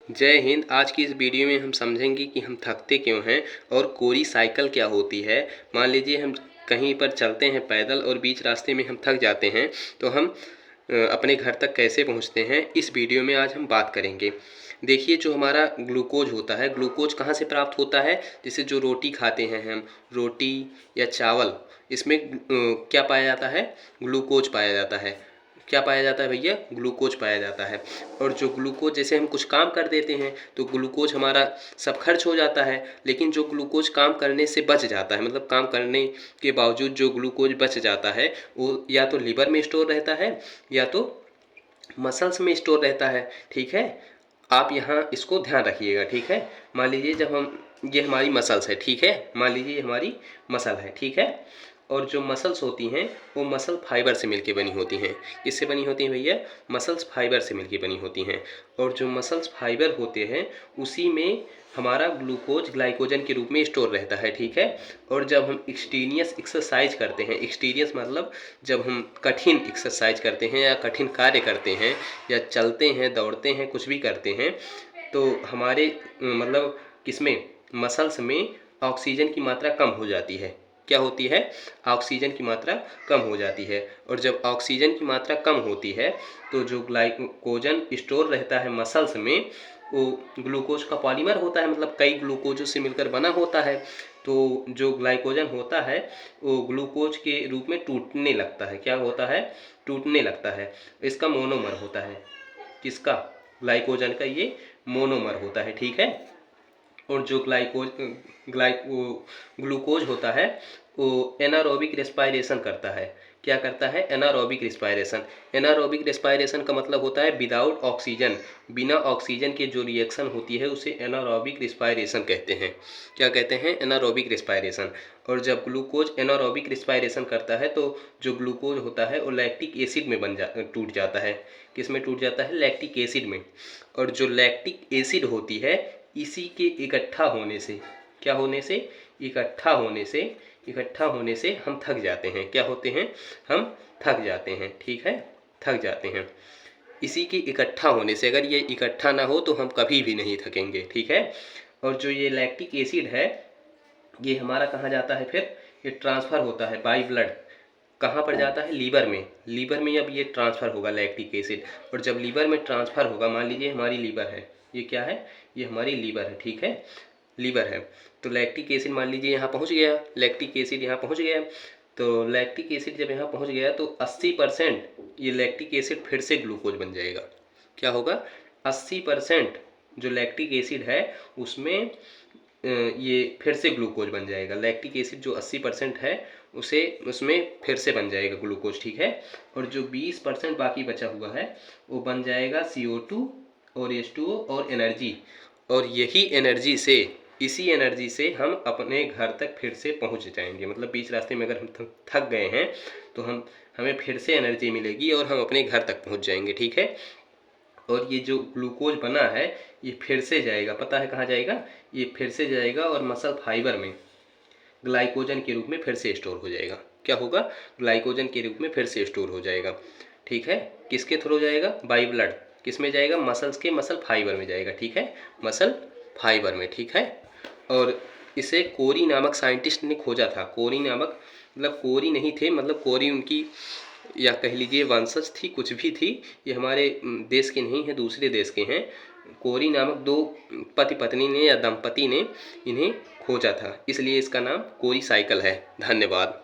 जय हिंद। आज की इस वीडियो में हम समझेंगे कि हम थकते क्यों हैं और कोरी साइकिल क्या होती है। मान लीजिए हम कहीं पर चलते हैं पैदल और बीच रास्ते में हम थक जाते हैं तो हम अपने घर तक कैसे पहुंचते हैं, इस वीडियो में आज हम बात करेंगे। देखिए, जो हमारा ग्लूकोज होता है, ग्लूकोज कहाँ से प्राप्त होता है? जैसे जो रोटी खाते हैं हम, रोटी या चावल, इसमें क्या पाया जाता है? ग्लूकोज पाया जाता है। क्या पाया जाता है भैया? ग्लूकोज पाया जाता है। और जो ग्लूकोज, जैसे हम कुछ काम कर देते हैं तो ग्लूकोज हमारा सब खर्च हो जाता है, लेकिन जो ग्लूकोज काम करने से बच जाता है, मतलब काम करने के बावजूद जो ग्लूकोज बच जाता है, वो या तो लिवर में स्टोर रहता है या तो मसल्स में स्टोर रहता है। ठीक है, आप यहाँ इसको ध्यान रखिएगा। ठीक है, मान लीजिए जब हम, ये हमारी मसल्स है, ठीक है, मान लीजिए ये हमारी मसल है, ठीक है। और जो मसल्स होती हैं वो मसल फाइबर से मिलके बनी होती हैं। किससे बनी होती हैं भैया? मसल्स फाइबर से मिलके बनी होती हैं। और जो मसल्स फाइबर होते हैं उसी में हमारा ग्लूकोज ग्लाइकोजन के रूप में स्टोर रहता है। ठीक है, और जब हम एक्सटीनियस एक्सरसाइज करते हैं, एक्सटीनियस मतलब जब हम कठिन एक्सरसाइज करते हैं या कठिन कार्य करते हैं या चलते हैं, दौड़ते हैं, कुछ भी करते हैं, तो हमारे मतलब किसमें, मसल्स में ऑक्सीजन की मात्रा कम हो जाती है। क्या होती है? ऑक्सीजन की मात्रा कम हो जाती है। और जब ऑक्सीजन की मात्रा कम होती है तो जो ग्लाइकोजन स्टोर रहता है मसल्स में, वो ग्लूकोज का पॉलीमर होता है, मतलब कई ग्लूकोजों से मिलकर बना होता है। तो जो ग्लाइकोजन होता है वो ग्लूकोज के रूप में टूटने लगता है। क्या होता है? टूटने लगता है। इसका मोनोमर होता है। किसका? ग्लाइकोजन का ये मोनोमर होता है। ठीक है, और जो ग्लूकोज होता है वो एनारोबिक रेस्पायरेशन करता है। क्या करता है? Anaerobic respiration. एनारोबिक रेस्पायरेशन का मतलब होता है विदाउट ऑक्सीजन, बिना ऑक्सीजन के जो रिएक्शन होती है उसे एनारोबिक रेस्पायरेशन कहते हैं। क्या कहते हैं? Anaerobic respiration. और जब ग्लूकोज एनारोबिक रेस्पायरेशन करता है तो जो ग्लूकोज होता है वो लैक्टिक एसिड में टूट जाता है। किस में टूट जाता है? लैक्टिक एसिड में। और जो लैक्टिक एसिड होती है, इसी के इकट्ठा होने से, क्या होने से? इकट्ठा होने से हम थक जाते हैं। क्या होते हैं? हम थक जाते हैं। ठीक है, थक जाते हैं। इसी के इकट्ठा होने से, अगर ये इकट्ठा ना हो तो हम कभी भी नहीं थकेंगे। ठीक है, और जो ये लैक्टिक एसिड है ये हमारा कहाँ जाता है फिर? ये ट्रांसफ़र होता है बाई ब्लड। कहाँ पर जाता है? लीवर में। लीवर में अब ये ट्रांसफ़र होगा लैक्टिक एसिड। और जब लीवर में ट्रांसफ़र होगा, मान लीजिए हमारी लीवर है, ये क्या है? ये हमारी लीवर है। ठीक है, लीवर है। तो लैक्टिक एसिड मान लीजिए यहाँ पहुँच गया, लैक्टिक एसिड यहाँ पहुँच गया। तो लैक्टिक एसिड जब यहाँ पहुँच गया तो 80% ये लैक्टिक एसिड फिर से ग्लूकोज बन जाएगा। क्या होगा? 80% जो लैक्टिक एसिड है उसमें ये फिर से ग्लूकोज बन जाएगा। लैक्टिक एसिड जो 80% है उसे उसमें फिर से बन जाएगा ग्लूकोज। ठीक है, और जो 20% बाकी बचा हुआ है वो बन जाएगा CO2 और H2O और एनर्जी। और यही एनर्जी से, इसी एनर्जी से हम अपने घर तक फिर से पहुंच जाएंगे। मतलब बीच रास्ते में अगर हम थक गए हैं तो हमें फिर से एनर्जी मिलेगी और हम अपने घर तक पहुंच जाएंगे। ठीक है, और ये जो ग्लूकोज बना है ये फिर से जाएगा। पता है कहाँ जाएगा? ये फिर से जाएगा और मसल फाइबर में ग्लाइकोजन के रूप में फिर से स्टोर हो जाएगा। क्या होगा? ग्लाइकोजन के रूप में फिर से स्टोर हो जाएगा। ठीक है, किसके थ्रू जाएगा? By blood. किस में जाएगा? मसल्स के मसल फाइबर में जाएगा। ठीक है, मसल फाइबर में। ठीक है, और इसे कोरी नामक साइंटिस्ट ने खोजा था। कोरी नामक, मतलब कोरी नहीं थे, मतलब कोरी उनकी, या कह लीजिए वंशज थी, कुछ भी थी। ये हमारे देश के नहीं है, दूसरे देश के हैं। कोरी नामक दो पति पत्नी ने या दंपति ने इन्हें खोजा था, इसलिए इसका नाम कोरी साइकिल है। धन्यवाद।